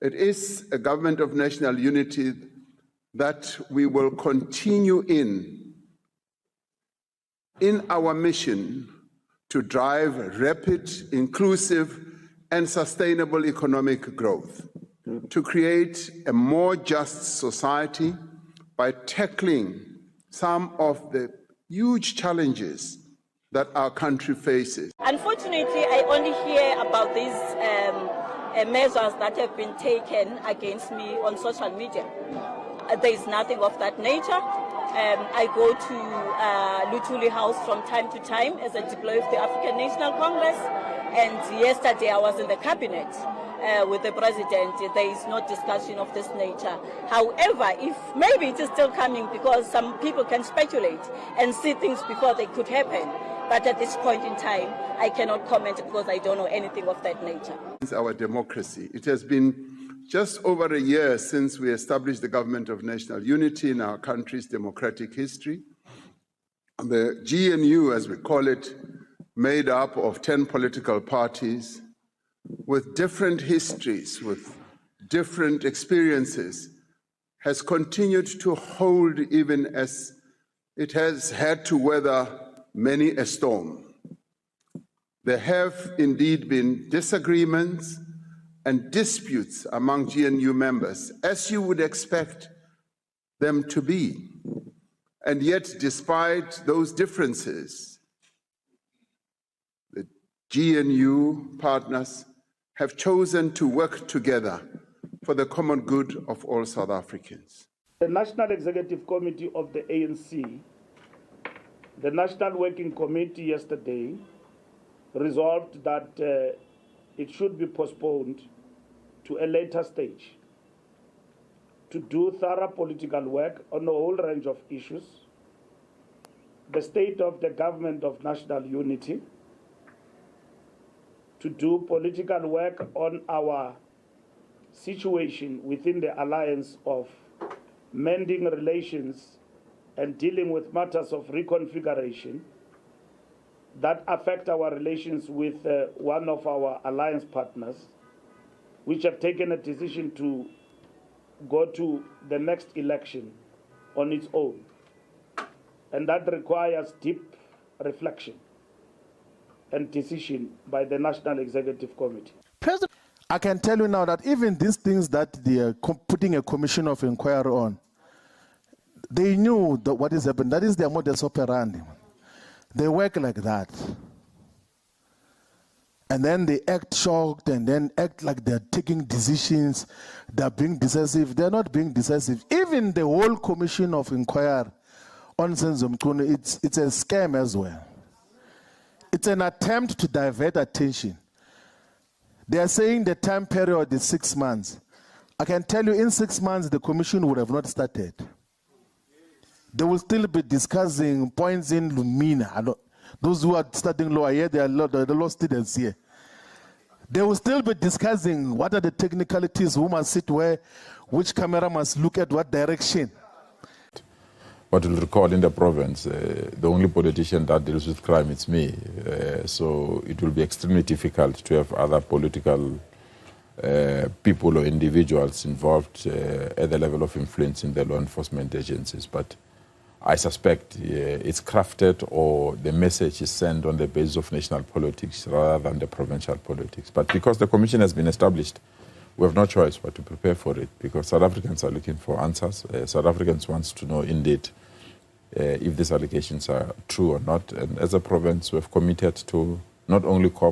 It is a government of national unity that we will continue in our mission to drive rapid, inclusive, and sustainable economic growth, to create a more just society by tackling some of the huge challenges that our country faces. Unfortunately, I only hear about these measures that have been taken against me on social media. There is nothing of that nature. I go to Luthuli House from time to time as a deployee of the African National Congress, and yesterday I was in the cabinet with the president. There is no discussion of this nature. However, if maybe it is still coming, because some people can speculate and see things before they could happen. But at this point in time, I cannot comment because I don't know anything of that nature. It's our democracy. It has been just over a year since we established the Government of National Unity in our country's democratic history. The GNU, as we call it, made up of 10 political parties with different histories, with different experiences, has continued to hold even as it has had to weather many a storm. There have indeed been disagreements and disputes among GNU members, as you would expect them to be. And yet, despite those differences, the GNU partners have chosen to work together for the common good of all South Africans. The National Executive Committee of the ANC, the National Working Committee yesterday, resolved that it should be postponed to a later stage to do thorough political work on a whole range of issues, the state of the government of national unity, to do political work on our situation within the alliance of mending relations and dealing with matters of reconfiguration that affect our relations with one of our alliance partners, which have taken a decision to go to the next election on its own. And that requires deep reflection and decision by the National Executive Committee. President, I can tell you now that even these things that they are putting a commission of inquiry on, they knew that what is happening. That is their modus operandi. They work like that. And then they act shocked and then act like they're taking decisions, they're being decisive. They're not being decisive. Even the whole commission of inquiry on Senzo Mchunu, it's a scam as well. It's an attempt to divert attention. They are saying the time period is 6 months. I can tell you in 6 months, the commission would have not started. They will still be discussing points in Lumina. Those who are studying law here, they are the law students here. They will still be discussing what are the technicalities, who must sit where, which camera must look at what direction. But you'll recall in the province, the only politician that deals with crime is me. So it will be extremely difficult to have other political people or individuals involved at the level of influence in the law enforcement agencies. But I suspect it's crafted or the message is sent on the basis of national politics rather than the provincial politics. But because the commission has been established, we have no choice but to prepare for it, because South Africans are looking for answers. South Africans want to know indeed if these allegations are true or not. And as a province, we have committed to not only cooperate